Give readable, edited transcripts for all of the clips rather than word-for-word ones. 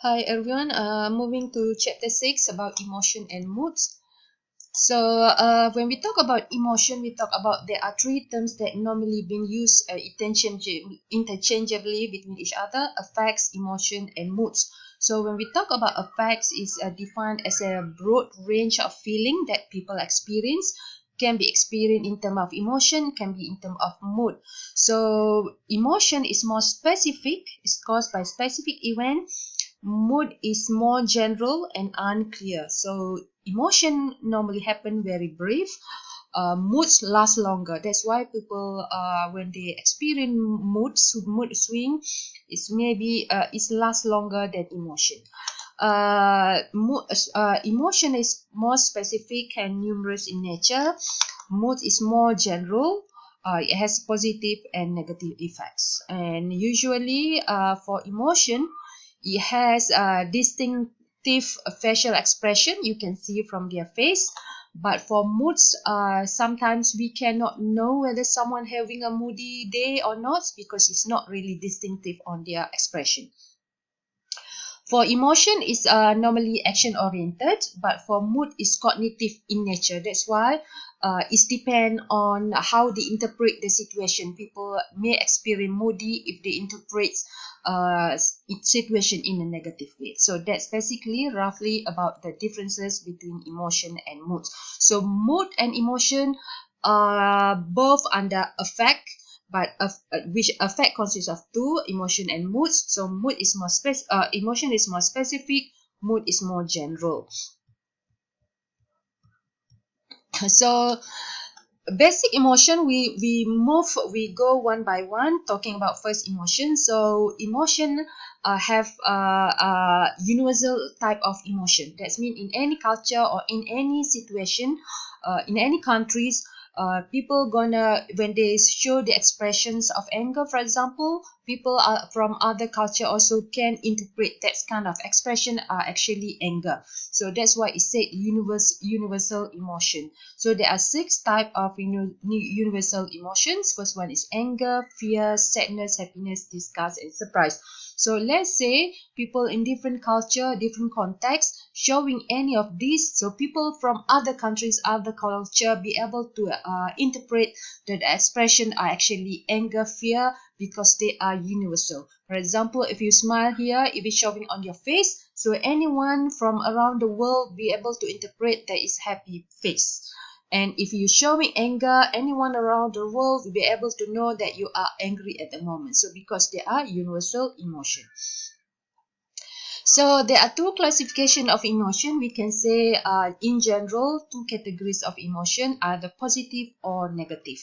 Hi everyone, moving to chapter 6 about emotion and moods. So when we talk about emotion, we talk about there are three terms that normally being used interchangeably between each other: affects, emotion, and moods. So when we talk about affects, is defined as a broad range of feeling that people experience, can be experienced in terms of emotion, can be in terms of mood. So emotion is more specific, it's caused by specific event. Mood is more general and unclear. So emotion normally happen very brief. Moods last longer. That's why people, when they experience mood swing, it's last longer than emotion. Emotion is more specific and numerous in nature. Mood is more general. It has positive and negative effects. And usually, for emotion, it has a distinctive facial expression you can see from their face. But for moods, sometimes we cannot know whether someone having a moody day or not because it's not really distinctive on their expression. For emotion, is normally action oriented, but for mood, is cognitive in nature. That's why it depends on how they interpret the situation. People may experience moody if they interpret its situation in a negative way. So that's basically roughly about the differences between emotion and mood. So mood and emotion are both under affect, but which affect consists of two: emotion and moods. So emotion is more specific, mood is more general. So basic emotion, we go one by one, talking about first emotion. So emotion have universal type of emotion. That means in any culture or in any situation, in any countries, people gonna, when they show the expressions of anger, for example, people from other culture also can interpret that kind of expression are actually anger. So that's why it said universal emotion. So there are 6 types of universal emotions. First one is anger, fear, sadness, happiness, disgust, and surprise. So let's say people in different culture, different context, showing any of these. So people from other countries, other culture, be able to interpret that the expression are actually anger, fear, because they are universal. For example, if you smile here, it is showing on your face. So anyone from around the world be able to interpret that is happy face. And if you showing anger, anyone around the world will be able to know that you are angry at the moment. So because they are universal emotion. So there are two classification of emotion. We can say in general, two categories of emotion are the positive or negative.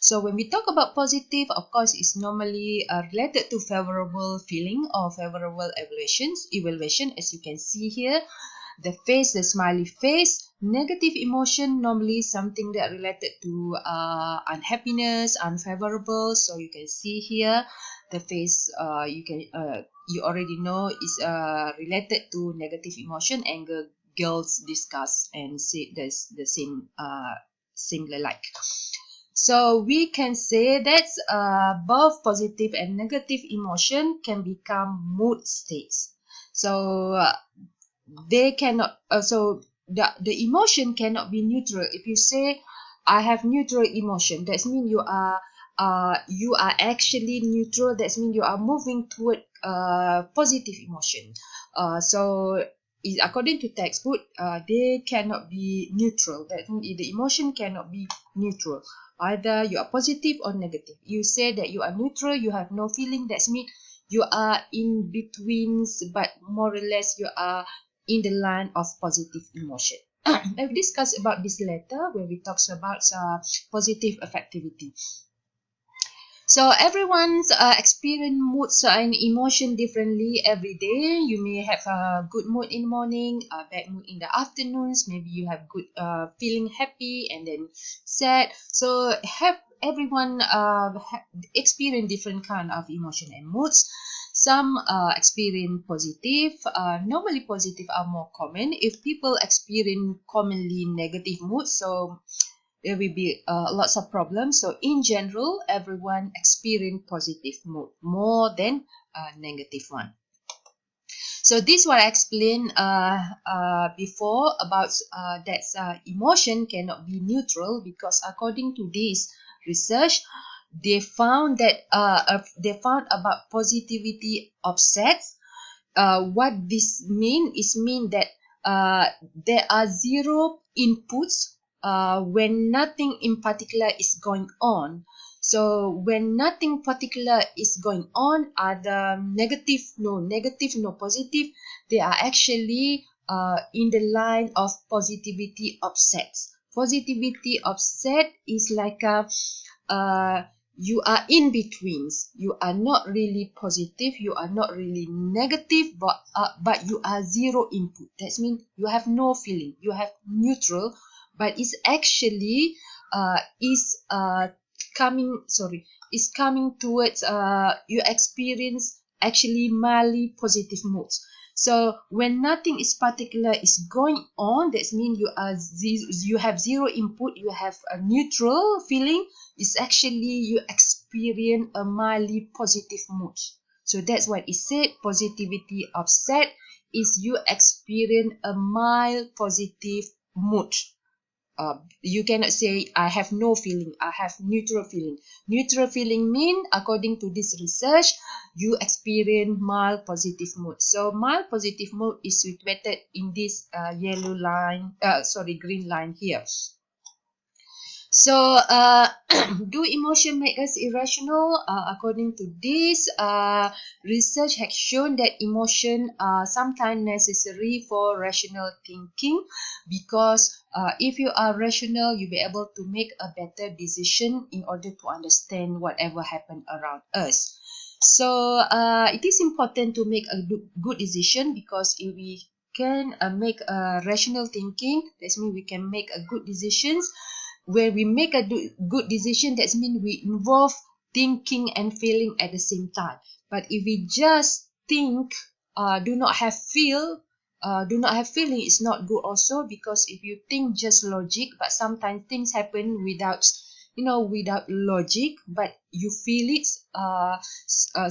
So when we talk about positive, of course, it's normally related to favorable feeling or favorable evaluation, as you can see here. The face, the smiley face. Negative emotion, normally something that related to unhappiness, unfavorable. So you can see here the face, you already know is related to negative emotion: anger, guilt, disgust, and say there's the same similar like. So we can say that both positive and negative emotion can become mood states. So they cannot so the emotion cannot be neutral. If you say I have neutral emotion, that means you are actually neutral. That means you are moving toward positive emotion. So according to textbook, they cannot be neutral. That means the emotion cannot be neutral. Either you are positive or negative. You say that you are neutral, you have no feeling, that means you are in between, but more or less you are in the line of positive emotion. I've discussed about this later when we talk about positive affectivity. So everyone's experience moods and emotion differently every day. You may have a good mood in the morning, a bad mood in the afternoons. Maybe you have good feeling happy and then sad. So have everyone experience different kind of emotion and moods. Some experience positive. Normally positive are more common. If people experience commonly negative moods, so there will be lots of problems. So in general, everyone experience positive mood more than negative one. So this what I explained before about that emotion cannot be neutral, because according to this research, they found that they found about positivity offsets. What this mean that there are zero inputs when nothing in particular is going on. So when nothing particular is going on, are the negative, no positive, they are actually in the line of positivity offsets. Positivity offset is like a you are in betweens. You are not really positive, you are not really negative, but you are zero input. That means you have no feeling, you have neutral, but it's actually is coming towards you experience actually mildly positive moods. So when nothing is particular is going on, that means you have zero input, you have a neutral feeling. It's actually you experience a mildly positive mood. So that's what it said. Positivity offset is you experience a mild positive mood. You cannot say I have no feeling, I have neutral feeling. Neutral feeling mean, according to this research, you experience mild positive mood. So mild positive mood is situated in this green line here. So, do emotion make us irrational? According to this, research has shown that emotion are sometimes necessary for rational thinking, because if you are rational, you'll be able to make a better decision in order to understand whatever happened around us. So, it is important to make a good decision, because if we can make a rational thinking, that means we can make a good decisions. When we make a good decision, that means we involve thinking and feeling at the same time. But if we just think, do not have feeling, it's not good also, because if you think just logic, but sometimes things happen without without logic, but you feel it.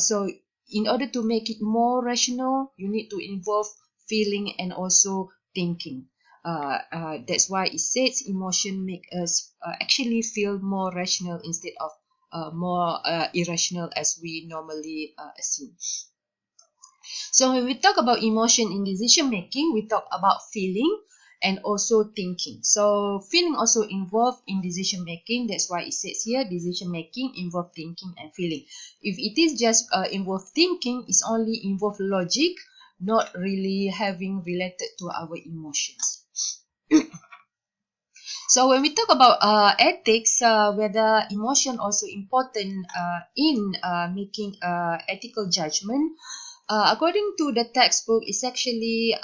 So in order to make it more rational, you need to involve feeling and also thinking. That's why it says emotion make us actually feel more rational instead of more irrational, as we normally assume. So when we talk about emotion in decision making, we talk about feeling and also thinking. So feeling also involved in decision making. That's why it says here decision making involve thinking and feeling. If it is just involve thinking, it's only involve logic, not really having related to our emotions. So when we talk about ethics, whether emotion also important in making ethical judgment, according to the textbook, it's actually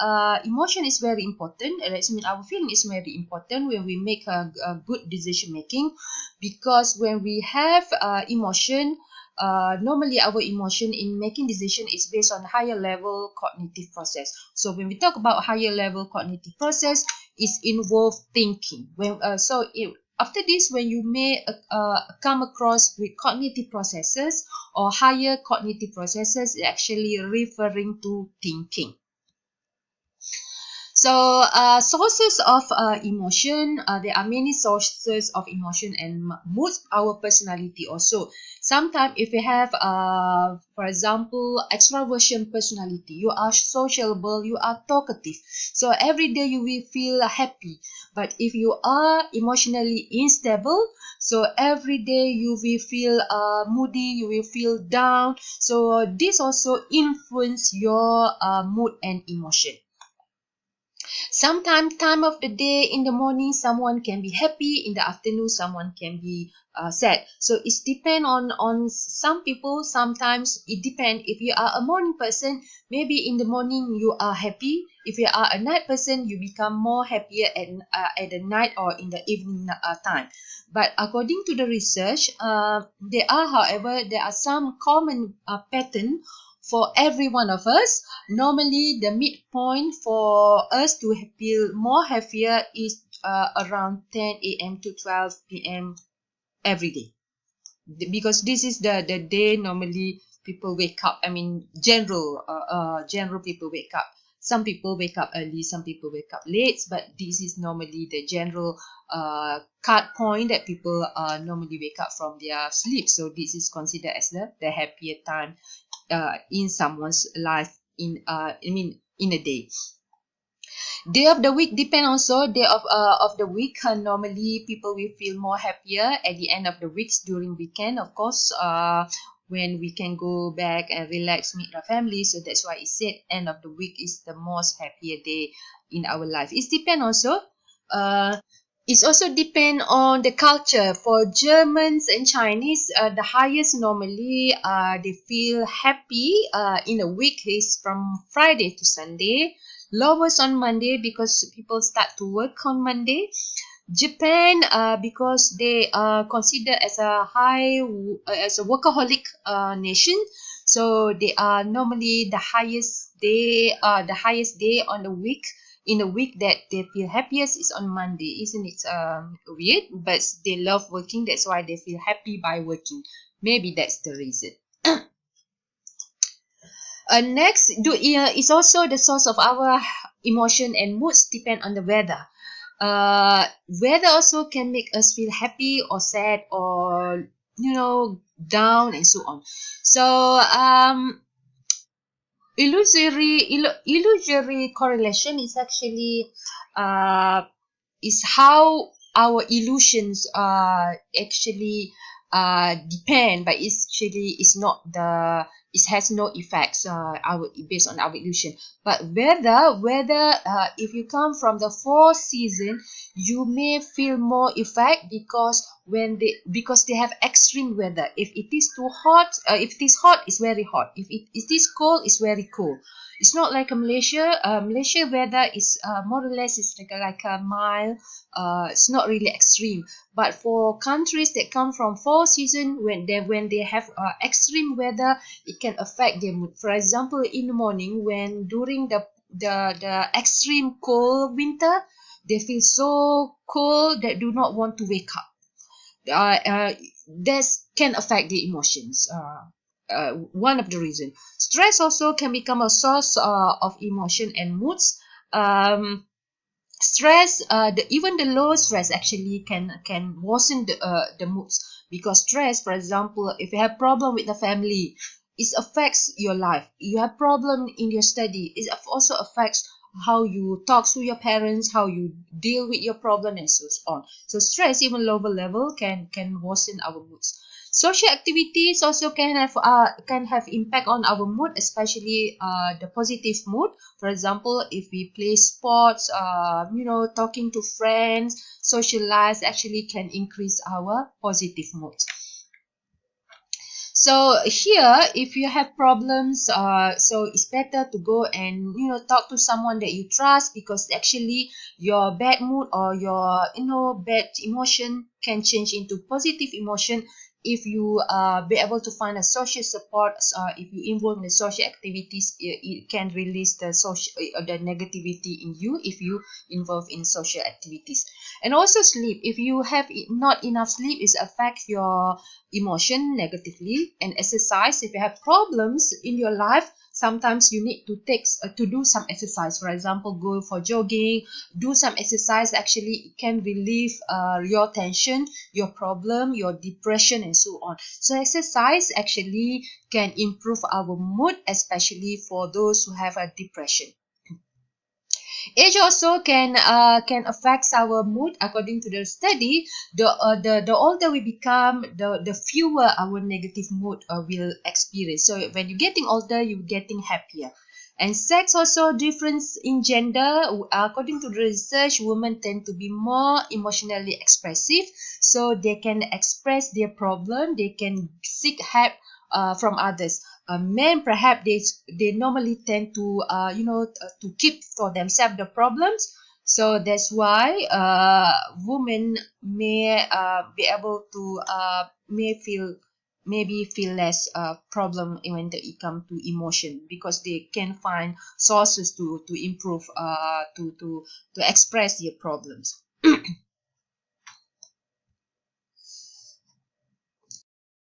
emotion is very important. That means our feeling is very important when we make a good decision making, because when we have emotion, normally our emotion in making decision is based on higher level cognitive process. So when we talk about higher level cognitive process, is involve thinking. After this, when you may come across with cognitive processes or higher cognitive processes, actually referring to thinking. So sources of emotion, there are many sources of emotion and moods, our personality also. Sometimes if you have, for example, extroversion personality, you are sociable, you are talkative. So every day you will feel happy. But if you are emotionally unstable, so every day you will feel moody, you will feel down. So this also influence your mood and emotion. Sometimes time of the day, in the morning someone can be happy, in the afternoon someone can be sad. So it's depend on some people. Sometimes it depend. If you are a morning person, maybe in the morning you are happy. If you are a night person, you become more happier at the night or in the evening time. But according to the research, there are some common pattern for every one of us. Normally, the midpoint for us to feel more happier is around 10 a.m. to 12 p.m. every day. Because this is the day normally people wake up. I mean, general people wake up. Some people wake up early, some people wake up late, but this is normally the general cut point that people normally wake up from their sleep. So this is considered as the happier time in someone's life in a day. Day of the week depend also. Day of the week, normally people will feel more happier at the end of the weeks during weekend, of course, when we can go back and relax, meet our family. So that's why it said end of the week is the most happier day in our life. It depend also. It's also depend on the culture. For Germans and Chinese, the highest normally they feel happy in a week is from Friday to Sunday. Lowest on Monday because people start to work on Monday. Japan, because they are considered as a workaholic nation, so they are normally the highest day on the week. In the week that they feel happiest is on Monday. Isn't it weird? But they love working, that's why they feel happy by working. Maybe that's the reason. Next, is also the source of our emotion and moods depend on the weather. Weather also can make us feel happy or sad or down and so on. So illusory correlation is actually is how our illusions actually depend, but it's not the it has no effects based on our illusion. But whether if you come from the four season, you may feel more effect because because they have extreme weather. If it is too hot, if it is hot, it's very hot. If it is cold, it's very cold. It's not like Malaysia. Malaysia weather is more or less is like a mild. It's not really extreme. But for countries that come from four season, when they have extreme weather, it can affect their mood. For example, in the morning, when during the extreme cold winter, they feel so cold that do not want to wake up. This can affect the emotions. One of the reasons. Stress also can become a source of emotion and moods. Stress, even the low stress actually can worsen the moods, because stress, for example, if you have problem with the family, it affects your life. You have problem in your study, it also affects how you talk to your parents, how you deal with your problem, and so on. So stress, even lower level, can worsen our moods. Social activities also can have impact on our mood, especially the positive mood. For example, if we play sports, talking to friends, socialize, actually can increase our positive mood. So here, if you have problems, so it's better to go and talk to someone that you trust, because actually your bad mood or your bad emotion can change into positive emotion if you be able to find a social support. If you involve in the social activities, it can release the negativity in you if you involve in social activities. And also sleep. If you have not enough sleep, it affects your emotion negatively. And exercise, if you have problems in your life, sometimes you need to do some exercise. For example, go for jogging, do some exercise. Actually, it can relieve your tension, your problem, your depression, and so on. So exercise actually can improve our mood, especially for those who have a depression. Age also can affect our mood. According to the study, the older we become, the fewer our negative mood will experience. So when you're getting older, you're getting happier. And sex also difference in gender. According to the research, women tend to be more emotionally expressive, so they can express their problem, they can seek help from others. Men, perhaps they normally tend to to keep for themselves the problems. So that's why women may be able to maybe feel less problem when it comes to emotion, because they can find sources to improve to express their problems.